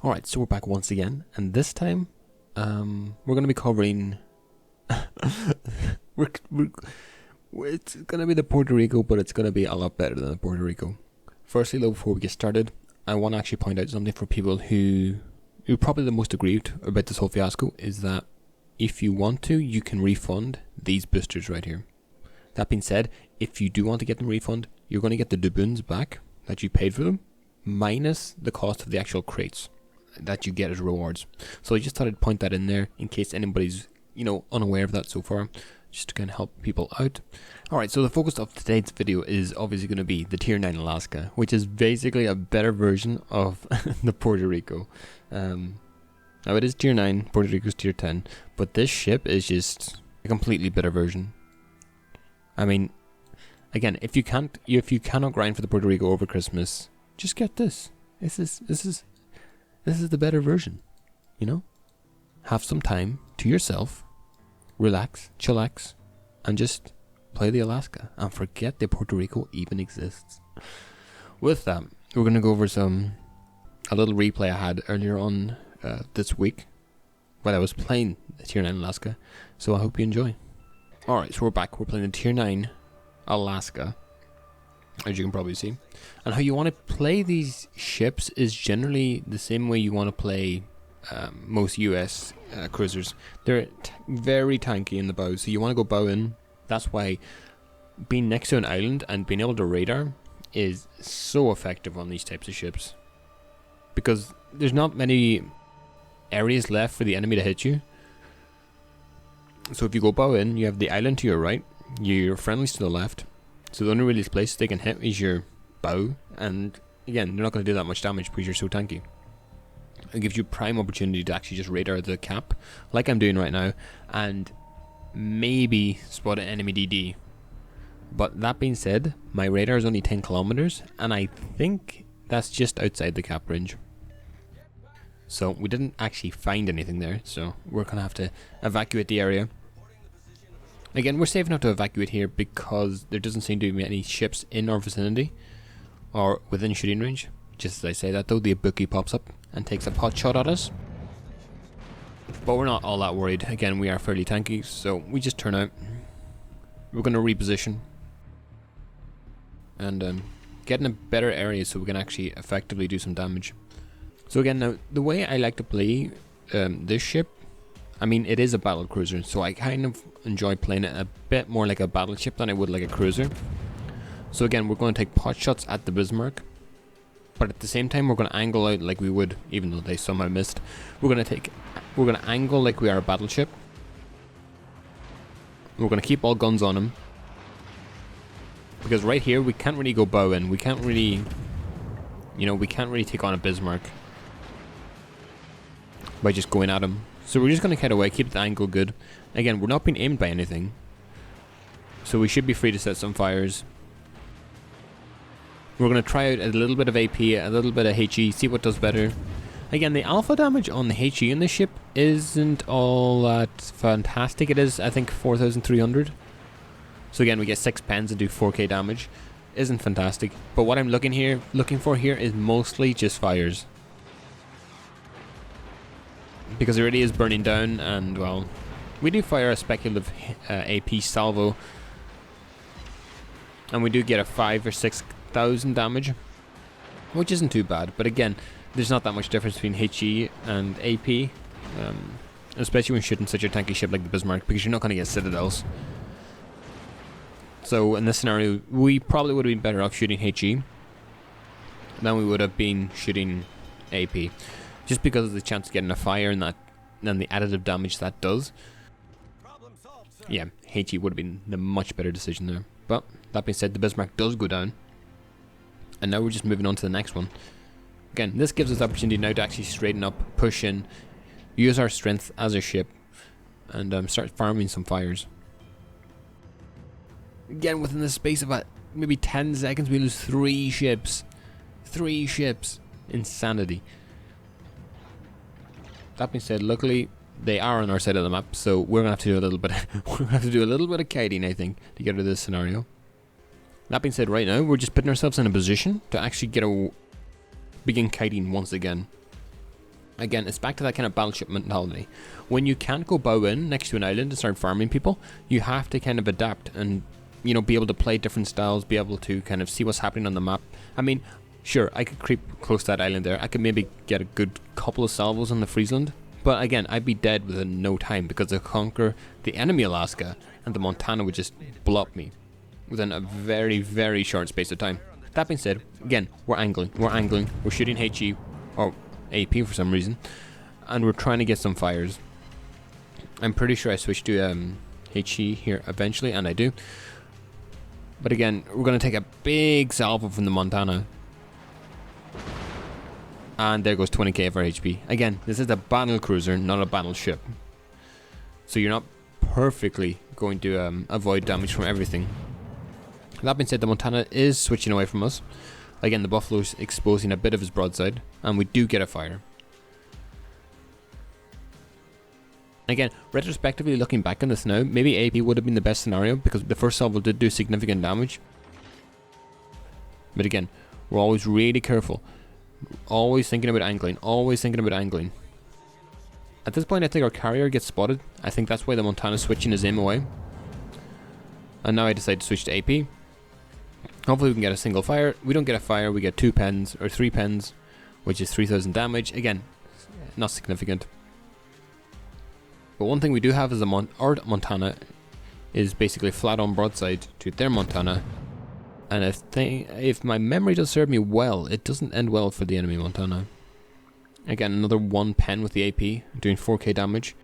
Alright, so we're back once again, and this time, we're going to be covering, it's going to be the Puerto Rico, but it's going to be a lot better than the Puerto Rico. Firstly though, before we get started, I want to actually point out something for people who are probably the most aggrieved about this whole fiasco, is that if you want to, you can refund these boosters right here. That being said, if you do want to get them refund, you're going to get the doubloons back that you paid for them, minus the cost of the actual crates that you get as rewards. So I just thought I'd point that in there in case anybody's, unaware of that so far, just to kind of help people out. Alright, so the focus of today's video is obviously going to be the Tier 9 Alaska, which is basically a better version of the Puerto Rico. Now it is Tier 9, Puerto Rico's Tier 10, but this ship is just a completely better version. I mean, again, if you cannot grind for the Puerto Rico over Christmas, just get this. This is the better version, Have some time to yourself, relax, chillax, and just play the Alaska and forget that Puerto Rico even exists. With that, we're going to go over a little replay I had earlier on this week while I was playing the Tier 9 Alaska, so I hope you enjoy. Alright, so we're back. We're playing the Tier 9 Alaska, as you can probably see. And how you want to play these ships is generally the same way you want to play most US cruisers. They're very tanky in the bow, so you want to go bow in. That's why being next to an island and being able to radar is so effective on these types of ships, because there's not many areas left for the enemy to hit you. So if you go bow in, you have the island to your right, your friendlies to the left, so the only really place they can hit is your bow, and again, they're not going to do that much damage because you're so tanky. It gives you prime opportunity to actually just radar the cap, like I'm doing right now, and maybe spot an enemy DD. But that being said, my radar is only 10 kilometers, and I think that's just outside the cap range. So we didn't actually find anything there, so we're going to have to evacuate the area. Again, we're safe enough to evacuate here because there doesn't seem to be any ships in our vicinity or within shooting range. Just as I say that though, the Ibuki pops up and takes a pot shot at us. But we're not all that worried. Again, we are fairly tanky, so we just turn out. We're going to reposition and get in a better area so we can actually effectively do some damage. So again, now the way I like to play this ship, I mean, it is a battlecruiser, so I kind of enjoy playing it a bit more like a battleship than I would like a cruiser. So again, we're going to take pot shots at the Bismarck, but at the same time we're going to angle out like we would, even though they somehow missed. We're going to angle like we are a battleship. We're going to keep all guns on him, because right here we can't really go bow in. We can't really, we can't really take on a Bismarck by just going at him. So we're just going to cut away, keep the angle good. Again, we're not being aimed by anything, so we should be free to set some fires. We're going to try out a little bit of AP, a little bit of HE, see what does better. Again, the alpha damage on the HE in this ship isn't all that fantastic. It is, I think, 4,300. So again, we get 6 pens and do 4k damage. Isn't fantastic. But what I'm looking for here is mostly just fires, because it really is burning down, and well, we do fire a speculative AP salvo, and we do get a 5,000 or 6,000 damage, which isn't too bad. But again, there's not that much difference between HE and AP, especially when shooting such a tanky ship like the Bismarck, because you're not going to get citadels. So in this scenario, we probably would have been better off shooting HE than we would have been shooting AP, just because of the chance of getting a fire and the additive damage that does. Yeah, HE would have been the much better decision there. But that being said, the Bismarck does go down, and now we're just moving on to the next one. Again, this gives us the opportunity now to actually straighten up, push in, use our strength as a ship, and start farming some fires. Again, within the space of maybe 10 seconds, we lose 3 ships. 3 ships. Insanity. That being said, luckily they are on our side of the map, so we're gonna have to do a little bit. We're gonna have to do a little bit of kiting, I think, to get out of this scenario. That being said, right now we're just putting ourselves in a position to actually begin kiting once again. Again, it's back to that kind of battleship mentality. When you can't go bow in next to an island and start farming people, you have to kind of adapt and, you know, be able to play different styles, be able to kind of see what's happening on the map. I mean, sure, I could creep close to that island there. I could maybe get a good couple of salvos on the Friesland. But again, I'd be dead within no time because the Conqueror, the enemy Alaska, and the Montana would just blow up me within a very, very short space of time. That being said, again, we're angling, we're shooting HE, or AP for some reason, and we're trying to get some fires. I'm pretty sure I switched to HE here eventually, and I do. But again, we're going to take a big salvo from the Montana. And there goes 20k of our HP. Again, this is a battle cruiser, not a battleship. So you're not perfectly going to avoid damage from everything. That being said, the Montana is switching away from us. Again, the Buffalo's exposing a bit of his broadside, and we do get a fire. Again, retrospectively looking back on this now, maybe AP would have been the best scenario because the first salvo did do significant damage. But again, we're always really careful. Always thinking about angling, At this point, I think our carrier gets spotted. I think that's why the Montana's switching his aim away. And now I decide to switch to AP. Hopefully we can get a single fire. We don't get a fire, we get 2 pens, or 3 pens, which is 3000 damage. Again, not significant. But one thing we do have is our Montana is basically flat on broadside to their Montana. And if my memory does serve me well, it doesn't end well for the enemy Montana. Again, another 1 pen with the AP, doing 4k damage.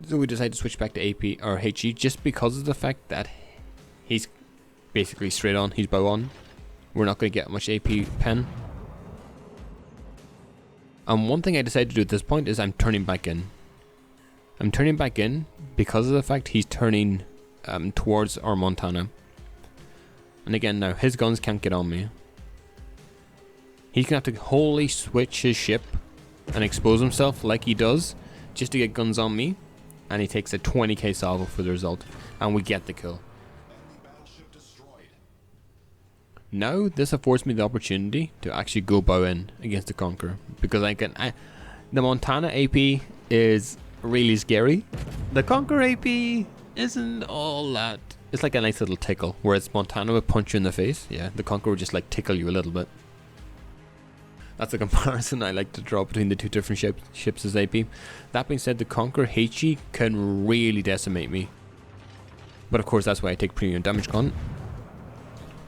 So we decide to switch back to AP or HE just because of the fact that he's basically straight on, he's bow on. We're not going to get much AP pen. And one thing I decided to do at this point is I'm turning back in. I'm turning back in because of the fact he's turning towards our Montana. And again, now his guns can't get on me. He's going to have to wholly switch his ship and expose himself like he does just to get guns on me. And he takes a 20k salvo for the result. And we get the kill. Now, this affords me the opportunity to actually go bow in against the Conqueror. Because the Montana AP is really scary. The Conqueror AP isn't all that. It's like a nice little tickle, whereas Montana would punch you in the face. Yeah, the Conqueror would just like tickle you a little bit. That's the comparison I like to draw between the two different ships as AP. That being said, the Conqueror HE can really decimate me. But of course, that's why I take premium damage con.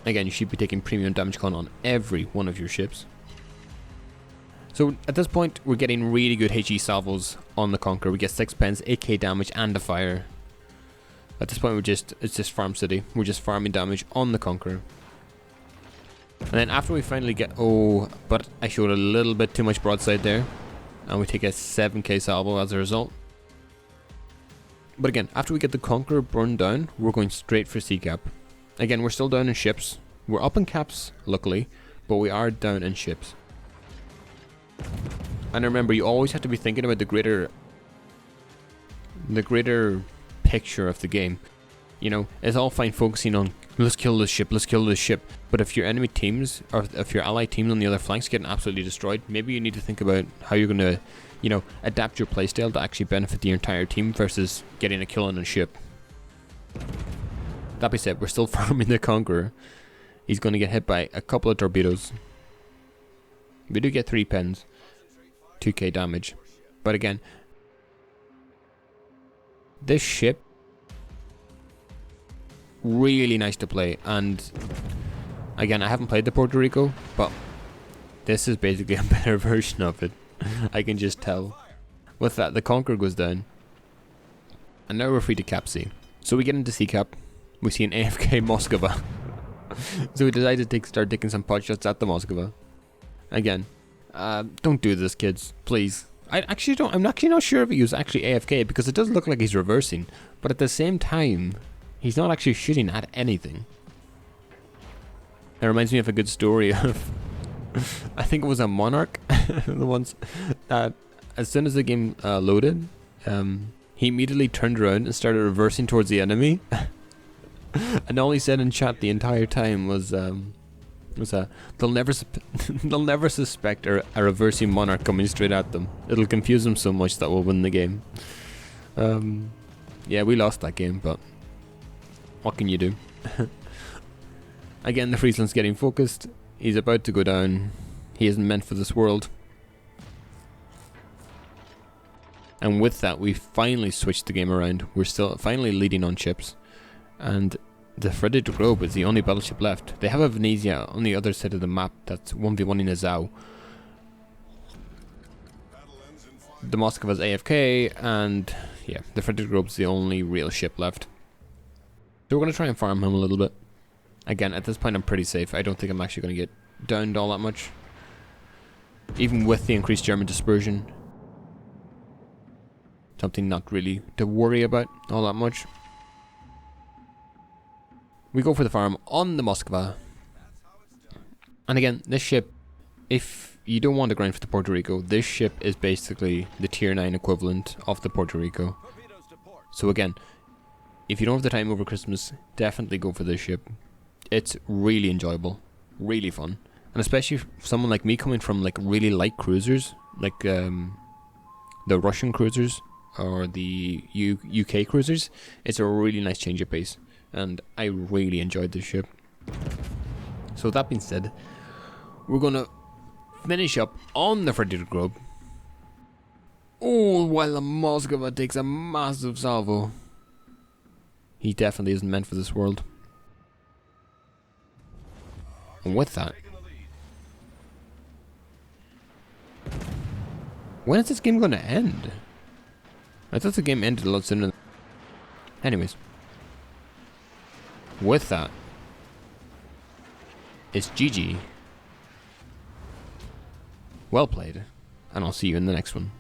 Again, you should be taking premium damage con on every one of your ships. So at this point, we're getting really good HE salvos on the Conqueror. We get 6 pens, 8k damage, and a fire. At this point, it's just farm city. We're just farming damage on the Conqueror. And then after we finally get... Oh, but I showed a little bit too much broadside there. And we take a 7k salvo as a result. But again, after we get the Conqueror burned down, we're going straight for sea cap. Again, we're still down in ships. We're up in caps, luckily. But we are down in ships. And remember, you always have to be thinking about the greater picture of the game. You know, it's all fine focusing on let's kill this ship, but if your enemy teams or if your allied teams on the other flanks getting absolutely destroyed, maybe you need to think about how you're going to, you know, adapt your playstyle to actually benefit the entire team versus getting a kill on a ship. That being said, we're still farming the Conqueror. He's going to get hit by a couple of torpedoes. We do get 3 pens, 2k damage, but again, this ship, really nice to play. And again, I haven't played the Puerto Rico, but this is basically a better version of it. I can just tell. With that, the Conqueror goes down, and now we're free to cap C. So we get into C cap. We see an AFK Moskva. So we decided to start taking some pot shots at the Moskva. Again, don't do this, kids, please. I'm actually not sure if he was actually AFK because it does look like he's reversing, but at the same time, he's not actually shooting at anything. That reminds me of a good story of, I think it was a Monarch, the ones that as soon as the game loaded, he immediately turned around and started reversing towards the enemy. And all he said in chat the entire time was, What's that? They'll never they'll never suspect a reversing monarch coming straight at them. It'll confuse them so much that we'll win the game. Yeah, we lost that game, but what can you do? Again, the Friesland's getting focused. He's about to go down. He isn't meant for this world. And with that, we finally switched the game around. We're still finally leading on ships. And the Frederick Globe is the only battleship left. They have a Venezia on the other side of the map that's 1v1ing a Zao. The Moskva's AFK, and yeah, the Frederick Globe's the only real ship left. So we're going to try and farm him a little bit. Again, at this point I'm pretty safe. I don't think I'm actually going to get downed all that much. Even with the increased German dispersion. Something not really to worry about all that much. We go for the farm on the Moskva. And again, this ship, if you don't want to grind for the Puerto Rico, this ship is basically the tier 9 equivalent of the Puerto Rico. So again, if you don't have the time over Christmas, definitely go for this ship. It's really enjoyable, really fun. And especially for someone like me coming from like really light cruisers, like the Russian cruisers or the UK cruisers, it's a really nice change of pace. And I really enjoyed this ship. So that being said, we're gonna finish up on the Frederick Globe. Oh, while the Moskva takes a massive salvo. He definitely isn't meant for this world. And with that, when is this game gonna end? I thought the game ended a lot sooner. Anyways. With that, it's GG. Well played, and I'll see you in the next one.